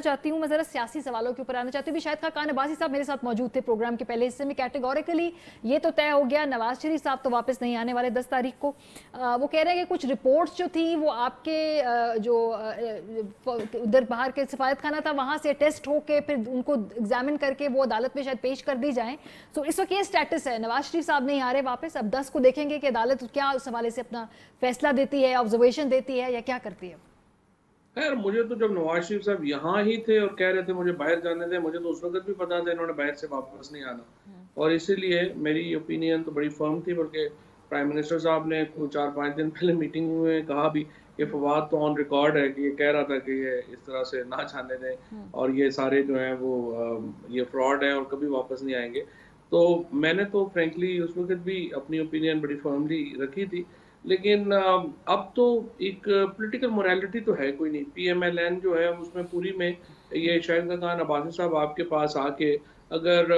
चाहती हूँ, मैं जरा सियासी सवालों के ऊपर आना चाहती हूँ। भी शाहिद खान अब्बासी साहब मेरे साथ मौजूद थे प्रोग्राम के पहले हिस्से में। कैटेगोरिकली ये तो तय हो गया नवाज शरीफ साहब तो वापस नहीं आने वाले 10 तारीख को। वो कह रहे हैं कि कुछ रिपोर्ट्स जो थी वो आपके उधर बाहर के सफारत खाना था वहां से टेस्ट होके फिर उनको एग्जामिन करके वो अदालत में शायद पेश कर दी जाए। तो इस वक्त ये स्टेटस है, नवाज शरीफ साहब नहीं आ रहे वापस। अब 10 को देखेंगे कि अदालत क्या उस हवाले से अपना फैसला देती है, ऑब्जर्वेशन देती है या क्या करती है। खैर मुझे तो जब नवाज शरीफ साहब यहाँ ही थे और कह रहे थे मुझे बाहर जाने दें, मुझे तो उस वक्त भी पता था इन्होंने बाहर से वापस नहीं आना, और इसीलिए मेरी ओपिनियन तो बड़ी फर्म थी। बल्कि प्राइम मिनिस्टर साहब ने 4-5 दिन पहले मीटिंग में कहा भी कि फवाद तो ऑन रिकॉर्ड है कि ये कह रहा था कि ये इस तरह से ना जाने दें और ये सारे जो हैं वो ये फ्रॉड है और कभी वापस नहीं आएंगे। तो मैंने तो फ्रेंकली उस वक्त भी अपनी ओपिनियन बड़ी फर्मली रखी थी। लेकिन अब तो एक पॉलिटिकल मोरालिटी तो है कोई नहीं। पीएमएलएन जो है उसमें पूरी में ये शाहिद खान अब्बासी साहब आपके पास आके अगर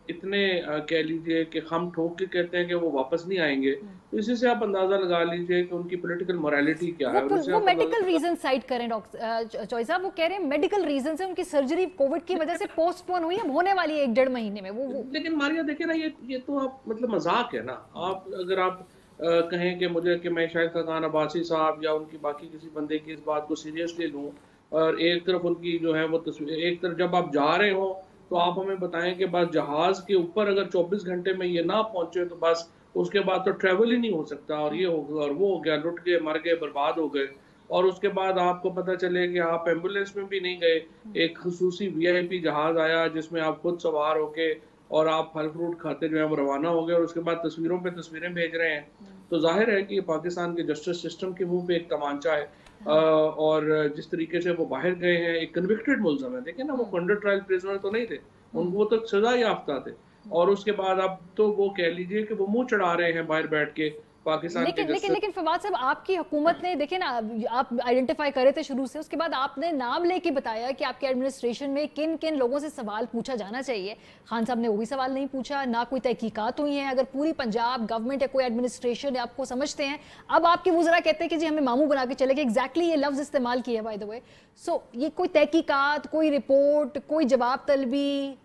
इतने कह लीजिए कि हम ठोक के कहते हैं कि वो वापस नहीं आएंगे, तो इसी से आप अंदाजा लगा लीजिए कि उनकी पॉलिटिकल मोरालिटी क्या है। और इससे वो आप मेडिकल रीजन साइड करें डॉक्टर चौई साहब, वो कह रहे हैं मेडिकल रीजन से उनकी सर्जरी कोविड की वजह से पोस्टपोन हुई, अब होने वाली है 1-1.5 महीने में। वो लेकिन मारिया देखिए ना, ये तो आप मतलब मजाक है ना। आप अगर आप कहें कि मुझे कि मैं शाहिद खान अब्बासी साहब या उनकी बाकी किसी बंदे की इस बात को सीरियसली लूं, और एक तरफ उनकी जो है वो तस्वीर, एक तरफ जब आप जा रहे हो तो आप हमें बताएं कि बस जहाज के ऊपर अगर 24 घंटे में ये ना पहुंचे तो बस उसके बाद तो ट्रेवल ही नहीं हो सकता, और ये हो गया और वो हो गया, लुट गए, मर गए, बर्बाद हो गए। और उसके बाद आपको पता चले कि आप एम्बुलेंस में भी नहीं गए, एक खसूसी वीआईपी जहाज आया जिसमें आप खुद सवार होके और आप फल फ्रूट खाते जो है वो रवाना हो गए, और उसके बाद तस्वीरों पे तस्वीरें भेज रहे हैं। तो जाहिर है कि पाकिस्तान के जस्टिस सिस्टम के मुंह पे एक तमांचा है। और जिस तरीके से वो बाहर गए हैं, एक कन्विक्टेड मुल्ज़िम है, देखिए ना, वो अंडर ट्रायल प्रिजनर तो नहीं थे, उनको तो सजा याफ्ता थे। और उसके बाद अब तो वो कह लीजिए कि वो मुंह चढ़ा रहे हैं बाहर बैठ के पाकिस्तान के लेकिन लेकिन जस्टिस। लेकिन फवाद साहब, आपकी हुकूमत ने देखे ना, आप आइडेंटिफाई करे थे शुरू से, उसके बाद आपने नाम लेके बताया कि आपके एडमिनिस्ट्रेशन में किन किन लोगों से सवाल पूछा जाना चाहिए। खान साहब ने वो भी सवाल नहीं पूछा, ना कोई तहकीकात हुई है। अगर पूरी पंजाब गवर्नमेंट या कोई एडमिनिस्ट्रेशन आपको समझते हैं, अब आपके वुज़रा कहते हैं कि जी हमें मामू बना के चले गए, एग्जैक्टली ये लफ्ज इस्तेमाल किया बाय द वे। सो ये कोई तहकीकात, कोई रिपोर्ट, कोई जवाब तलबी।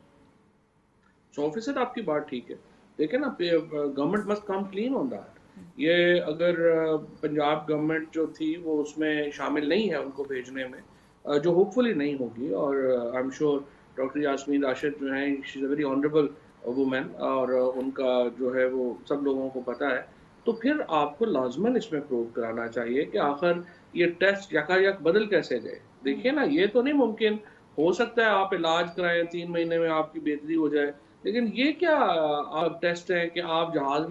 100% आपकी बात ठीक है। देखिए ना, government must come clean on that. ये अगर पंजाब गवर्नमेंट जो थी वो उसमें शामिल नहीं है उनको भेजने में, जो होपफुली नहीं होगी, और I am sure doctor Yasmin Rashid जो हैं, she is a very honourable women, और उनका जो है वो सब लोगों को पता है। तो फिर आपको लाजमन इसमें प्रूव कराना चाहिए कि आखिर ये टेस्ट यकायक बदल कैसे गए। देखिए ना, ये तो नहीं मुमकिन। हो सकता है आप इलाज कराएं, 3 महीने में आपकी बेहतरी हो जाए, लेकिन ये क्या आप टेस्ट है कि आप जहाज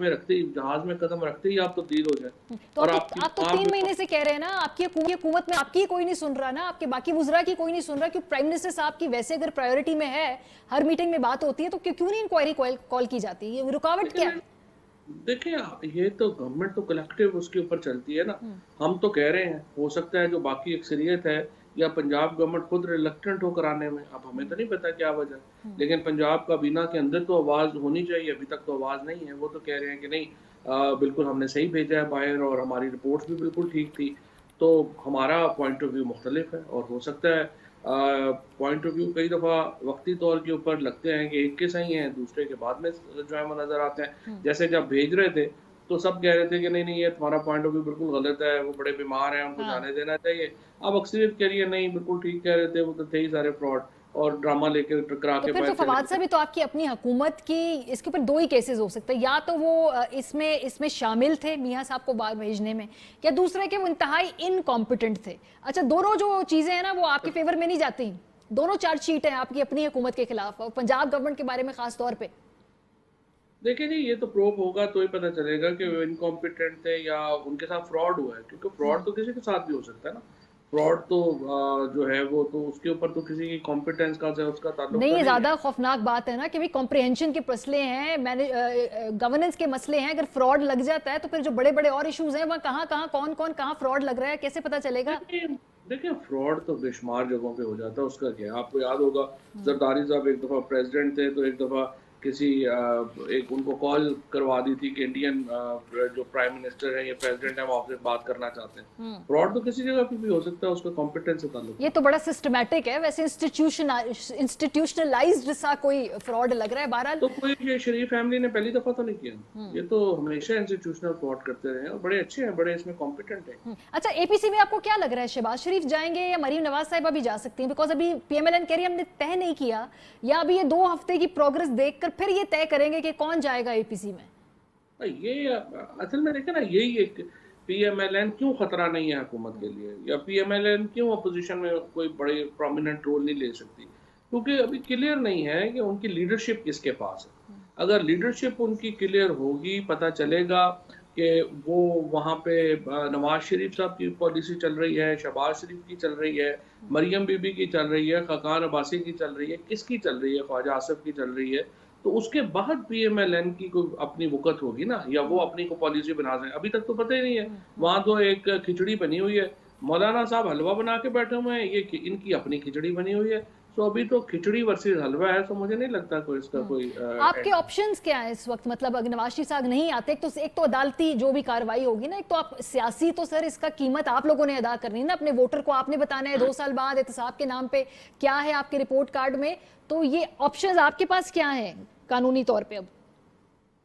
में कदम रखते ही आप तब्दील हो जाए तो और आपकी आप तो माँ 3 महीने से कह रहे हैं ना, आपकी हुकूमत में आपकी कोई नहीं सुन रहा ना, आपके बाकी वुज़रा की कोई नहीं सुन रहा। क्यों प्राइम मिनिस्टर साहब की वैसे अगर प्रायोरिटी में है, हर मीटिंग में बात होती है, तो क्यों नहीं इंक्वायरी कॉल की जाती है? ये रुकावट क्या लेकिन है? देखिए, ये तो गवर्नमेंट तो कलेक्टिव उसके ऊपर चलती है ना। हम तो कह रहे हैं, हो सकता है जो बाकी अक्सरियत है या पंजाब गवर्नमेंट खुद रिलक्टेंट हो कराने में, अब हमें तो नहीं पता क्या वजह। लेकिन पंजाब काबीना के अंदर तो आवाज़ होनी चाहिए, अभी तक तो आवाज़ नहीं है। वो तो कह रहे हैं कि नहीं, बिल्कुल हमने सही भेजा है बाहर और हमारी रिपोर्ट्स भी बिल्कुल ठीक थी। तो हमारा पॉइंट ऑफ व्यू मुख्तलिफ है, और हो सकता है पॉइंट ऑफ व्यू कई दफ़ा वक्ती तौर के ऊपर लगते हैं कि एक के सही हैं, दूसरे के बाद में जो है वो नज़र आते हैं। जैसे जब भेज रहे थे तो सब कह रहे थे कि नहीं नहीं, ये तुम्हारा पॉइंट ऑफ व्यू बिल्कुल गलत है, वो बड़े बीमार हैं, उनको हाँ। जाने देना चाहिए। अब अक्सरियत कह रही है नहीं, बिल्कुल ठीक कह रहे थे, वो तो थे ही सारे फ्रॉड, और ड्रामा लेके टकरा तो के फिर तो बाहर चले फवाद गए। साहब, भी तो आपकी अपनी हुकूमत की इसके ऊपर दो ही केसेस हो सकते हैं। या तो वो इसमें शामिल थे मियाँ साहब को बाहर भेजने में, या दूसरे के वो इंतहाई इनकॉम्पिटेंट थे। अच्छा, दोनों जो चीजें हैं ना वो आपके फेवर में नहीं जाती। दोनों चार्जशीट है आपकी अपनी हुकूमत के खिलाफ और पंजाब गवर्नमेंट के बारे में खास तौर पे। देखिए जी, ये तो प्रूव होगा तो ही पता चलेगा कि वो इनकॉम्पिटेंट थे या उनके साथ फ्रॉड हुआ है, क्योंकि फ्रॉड तो किसी के साथ भी हो सकता है ना। फ्रॉड तो जो है वो तो उसके ऊपर तो किसी की कॉम्पिटेंस का से उसका ताल्लुक नहीं, तो ये नहीं है। ज्यादा खौफनाक बात है ना कि भाई कॉम्प्रिहेंशन के मसले हैं, मैंने गवर्नेंस के मसले हैं। अगर फ्रॉड लग जाता है तो फिर जो बड़े बड़े और इश्यूज हैं, वहाँ कहाँ कहाँ कौन कौन कहाँ फ्रॉड लग रहा है, कैसे पता चलेगा? देखिए देखिए, फ्रॉड तो बेशुमार जगहों पे हो जाता है, उसका क्या है। आपको याद होगा जरदारी साहब एक दफ़ा प्रेसिडेंट थे, तो एक दफ़ा किसी एक उनको कॉल करवा दी थी कि इंडियन जो प्राइम मिनिस्टर है या प्रेसिडेंट है वो आपसे बात करना चाहते हैं। फ्रॉड तो किसी जगह पे भी हो सकता है, उसका कॉम्पिटेंस से ताल्लुक ये तो बड़ा सिस्टमैटिक है, वैसे इंस्टीट्यूशनलाइज्ड सा कोई फ्रॉड लग रहा है बहरहाल। तो कोई ये शरीफ फैमिली ने पहली दफा तो नहीं किया, ये तो हमेशा इंस्टीट्यूशनल फ्रॉड करते रहे हैं और बड़े अच्छे हैं, बड़े इसमें कॉम्पिटेंट हैं। अच्छा, एपीसी में आपको क्या लग रहा है, शहबाज शरीफ जाएंगे या मरीम नवाज साहिबा भी जा सकती हैं? बिकॉज अभी पीएमएलएन कह रही है हमने तय नहीं किया, या अभी ये 2 हफ्ते की प्रोग्रेस देखकर फिर ये तय करेंगे कि कौन जाएगा एपीसी में? ये असल में देखे ना, यही एक पीएमएलएन क्यों खतरा नहीं है हुकूमत के लिए, या पीएमएलएन क्यों अपोजिशन में कोई बड़े प्रोमिनेंट रोल नहीं ले सकती, क्योंकि अभी क्लियर नहीं है कि उनकी लीडरशिप किसके पास है। अगर लीडरशिप उनकी क्लियर होगी, पता चलेगा कि वो वहाँ पे नवाज शरीफ साहब की पॉलिसी चल रही है, शहबाज शरीफ की चल रही है, मरियम बीबी की चल रही है, खकान अब्बासी की चल रही है, किसकी चल रही है, ख्वाजा आसिफ की चल रही है, तो उसके बाद पीएमएलएन की कोई अपनी वक़्त होगी ना, या वो अपनी को पॉलिसी बना सके। अभी तक तो पता ही नहीं है, वहाँ तो एक खिचड़ी बनी हुई है, मौलाना साहब हलवा बना के बैठे हुए हैं, ये इनकी अपनी खिचड़ी बनी हुई है। तो अभी तो खिचड़ी वर्सेस हलवा है, तो मुझे नहीं लगता कोई इसका कोई आपके ऑप्शंस क्या है इस वक्त? मतलब अगर नवाज शरीफ साहब नहीं आते, एक तो अदालती जो भी कार्रवाई होगी ना, एक तो आप सियासी, तो सर इसका कीमत आप लोगों ने अदा करनी है ना, अपने वोटर को आपने बताना है 2 साल बाद एहतसाब के नाम पे क्या है आपके रिपोर्ट कार्ड में। तो ये ऑप्शंस आपके पास क्या है कानूनी तौर पे? अब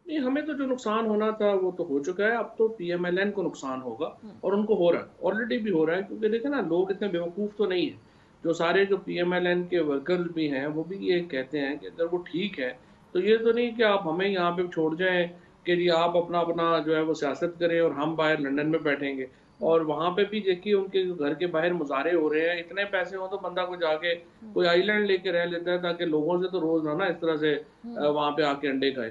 नहीं, हमें तो जो नुकसान होना था वो तो हो चुका है, अब तो पीएमएलएन को नुकसान होगा, और उनको हो रहा है, ऑलरेडी भी हो रहा है, क्योंकि देखे ना, लोग इतने बेवकूफ़ तो नहीं है। जो सारे जो पीएमएलएन के वर्कर्स भी हैं वो भी ये कहते हैं कि अगर वो ठीक है तो ये तो नहीं कि आप हमें यहाँ पे छोड़ जाएं कि जी आप अपना अपना जो है वो सियासत करें और हम बाहर लंदन में बैठेंगे। और वहाँ पे भी देखिए उनके घर के बाहर मुजाहरे हो रहे हैं, इतने पैसे हो तो बंदा को जाके कोई आइलैंड लेके रह लेता है, ताकि लोगों से तो रोज ना इस तरह से वहाँ पे आके अंडे खाए।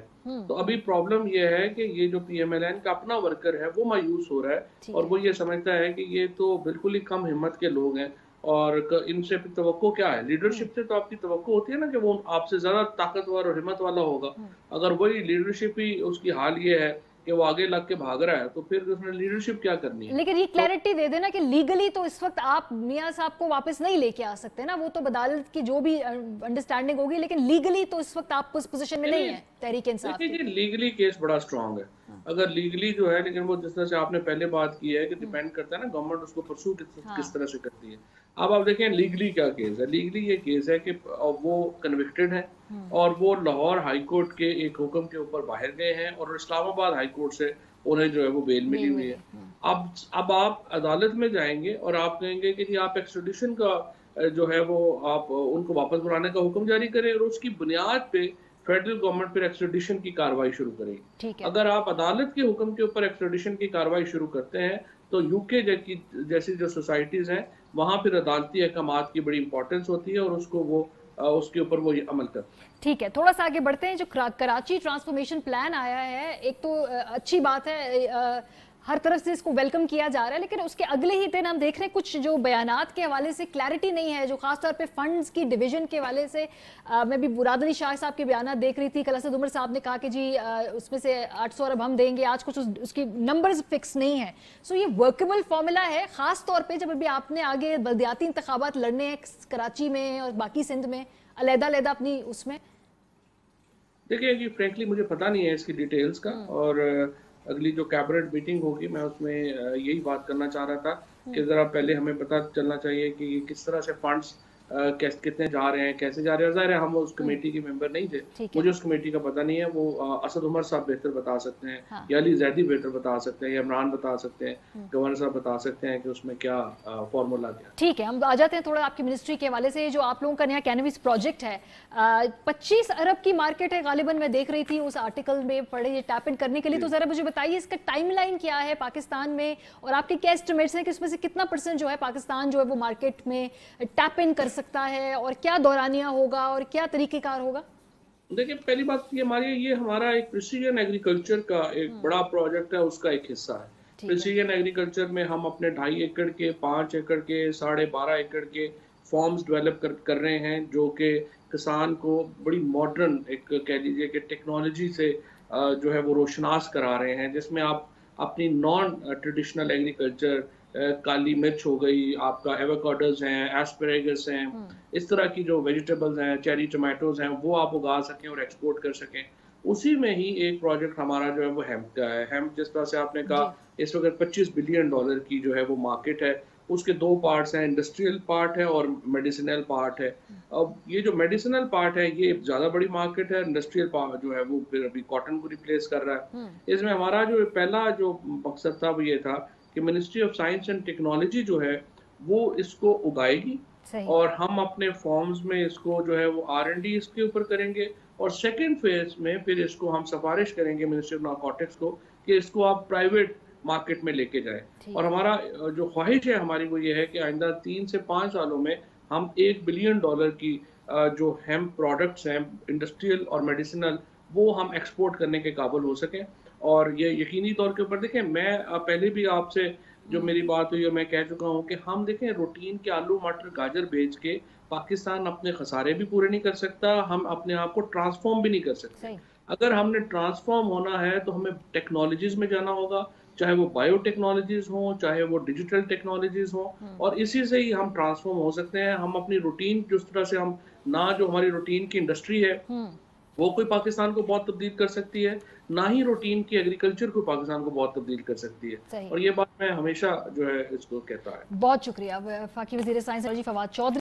तो अभी प्रॉब्लम ये है कि ये जो पीएमएलएन का अपना वर्कर है वो मायूस हो रहा है, और वो ये समझता है कि ये तो बिल्कुल ही कम हिम्मत के लोग हैं, और इनसे तवक्को क्या है, लीडरशिप से तो आपकी तवक्को होती है ना कि वो आपसे ज्यादा ताकतवर और हिम्मत वाला होगा। अगर वही लीडरशिप ही उसकी हाल ये है कि वो आगे लग के भाग रहा है, तो फिर उसने लीडरशिप क्या करनी है? लेकिन ये क्लैरिटी दे देना कि लीगली तो इस वक्त आप मियां साहब को वापस नहीं लेके आ सकते ना, वो तो अदालत की जो भी अंडरस्टैंडिंग होगी, लेकिन लीगली तो इस वक्त आप उस पोजीशन में नहीं है तहरीक इंसाफ की। देखिए लीगली केस बड़ा स्ट्रांग है, अगर लीगली जो है, लेकिन वो जिस तरह से आपने पहले बात की है कि डिपेंड करता है ना गवर्नमेंट उसको परसू किस तरह से करती है। अब आप देखें लीगली क्या केस है, लीगली ये केस है कि वो कन्विक्टेड है और वो लाहौर हाई कोर्ट के एक हुक्म के ऊपर बाहर गए हैं, और इस्लामाबाद हाई कोर्ट से उन्हें जो है वो बेल मिली हुई है। अब आप अदालत में जाएंगे और आप कहेंगे कि जी आप एक्स्ट्रेडिशन का जो है वो आप उनको वापस बुलाने का हुक्म जारी करें, और उसकी बुनियाद पे फेडरल गवर्नमेंट फिर एक्स्ट्रेडिशन की कार्रवाई शुरू करेगी। अगर आप अदालत के हुक्म के ऊपर एक्स्ट्रेडिशन की कार्रवाई शुरू करते हैं तो यूके जैसी जो सोसाइटीज हैं वहां फिर अदालती अहकामात की बड़ी इंपॉर्टेंस होती है, और उसको वो उसके ऊपर वो अमल करते हैं। ठीक है, थोड़ा सा आगे बढ़ते हैं। जो कराची ट्रांसफॉर्मेशन प्लान आया है, एक तो अच्छी बात है, हर तरफ से इसको वेलकम किया जा रहा है, लेकिन उसके अगले ही दिन हम देख रहे हैं कुछ जो बयानात के हवाले से क्लैरिटी नहीं है, जो खासतौर पे फंड्स की डिवीजन के हवाले से। मैं भी मुराद अली शाह साहब के बयानात देख रही थी, कल असद उमर साहब ने कहा कि जी उसमें से 800 अरब हम देंगे, आज कुछ उसकी नंबर्स फिक्स नहीं है। सो ये वर्केबल फॉर्मूला है, खास तौर पर जब अभी आपने आगे बल्दियाती इंतखाबात लड़ने हैं कराची में और बाकी सिंध में अलग-अलग अपनी उसमें? देखिए जी फ्रेंकली मुझे पता नहीं है इसकी डिटेल्स का, और अगली जो कैबिनेट मीटिंग होगी मैं उसमें यही बात करना चाह रहा था कि ज़रा पहले हमें पता चलना चाहिए कि किस तरह से फंड्स कितने जा रहे हैं, कैसे जा रहे हैं। ज़ाहिर है हम उस कमेटी के मेंबर नहीं थे, मुझे उस कमेटी का पता नहीं है, वो असद उमर साहब बेहतर बता सकते हैं, हाँ। या अली जैदी बेहतर बता सकते हैं, या इमरान बता सकते हैं, गवर्नर साहब बता सकते हैं कि उसमें क्या फॉर्मूला क्या। ठीक है, हम आ जाते हैं थोड़ा आपकी मिनिस्ट्री के हवाले से। जो आप लोगों का नया कैनविस प्रोजेक्ट है, 25 अरब की मार्केट है गालिबन, मैं देख रही थी उस आर्टिकल में पढ़े, ये टैप इन करने के लिए। तो जरा मुझे बताइए इसका टाइमलाइन क्या है पाकिस्तान में, और आपके क्या एस्टिमेट्स हैं कि उसमें से कितना % जो है पाकिस्तान जो है वो मार्केट में टैप इन कर सकता है, और क्या दौरानिया होगा और क्या तरीकेकार होगा? देखिए पहली बात ये हमारा एक प्रिसीजन एग्रीकल्चर का एक बड़ा प्रोजेक्ट है, उसका एक हिस्सा है। प्रिसीजन एग्रीकल्चर में हम अपने 2.5 एकड़ के, 5 एकड़ के, 12.5 एकड़ के फॉर्म्स डेवलप कर रहे हैं, जो कि किसान को बड़ी मॉडर्न एक कह लीजिए कि टेक्नोलॉजी से जो है वो रोशनास करा रहे हैं, जिसमें आप अपनी नॉन ट्रेडिशनल एग्रीकल्चर काली मिर्च हो गई, आपका एवोकाडोज़ हैं, एस्पैरेगस हैं, इस तरह की जो वेजिटेबल्स हैं, चेरी टोमेटोज़ हैं, वो आप उगा सकें और एक्सपोर्ट कर सकें। उसी में ही एक प्रोजेक्ट हमारा जो है वो हेम्प का है। हेम्प जिस तरह से आपने कहा, जी। इस वक़्त $25 बिलियन की जो है वो मार्केट है। उसके 2 पार्ट्स हैं, इंडस्ट्रियल पार्ट है और मेडिसिनल पार्ट है। अब ये जो मेडिसिनल पार्ट है, ये ज़्यादा बड़ी मार्केट है, इंडस्ट्रियल पार्ट जो है वो फिर अभी कॉटन को रिप्लेस कर रहा हुँ, है। इसमें हमारा जो पहला जो मकसद था वो ये था कि ministry of science and technology जो है, वो इसको उगाएगी सही। और हम अपने फॉर्म्स में इसको जो है वो R&D इसके ऊपर करेंगे और सेकंड फेज़ में फिर इसको हम सिफ़ारिश करेंगे मिनिस्ट्री ऑफ नारकोटिक्स को कि इसको आप प्राइवेट मार्केट में लेके जाएँ। ठीक और है। हमारा जो ख़्वाहिश है हमारी वो ये है कि आइंदा 3 से 5 सालों में हम $1 बिलियन की जो हेम्प प्रोडक्ट्स हैं, इंडस्ट्रियल और मेडिसिनल, वो हम एक्सपोर्ट करने के काबिल हो सकें। और ये यकीनी तौर के ऊपर देखें, मैं पहले भी आपसे जो हुँ, मेरी बात हुई और मैं कह चुका हूँ कि हम देखें रूटीन के आलू, मटर, गाजर बेच के पाकिस्तान अपने खसारे भी पूरे नहीं कर सकता, हम अपने आप को ट्रांसफ़ॉर्म भी नहीं कर सकते। सही। अगर हमने ट्रांसफ़ॉर्म होना है तो हमें टेक्नोलॉजीज़ में जाना होगा, चाहे वो बायोटेक्नोलॉजीज़ हों, चाहे वो डिजिटल टेक्नोलॉजीज़ हों हुँ, और इसी से ही हम ट्रांसफ़ॉर्म हो सकते हैं। हम अपनी रूटीन जिस तरह से हम ना जो हमारी रूटीन की इंडस्ट्री है हुँ, वो कोई पाकिस्तान को बहुत तब्दील कर सकती है, ना ही रूटीन की एग्रीकल्चर कोई पाकिस्तान को बहुत तब्दील कर सकती है। सही। और ये बात मैं हमेशा जो है इसको कहता आया। बहुत शुक्रिया। वफ़ाकी वज़ीर साइंस टेक्नोलॉजी फवाद चौधरी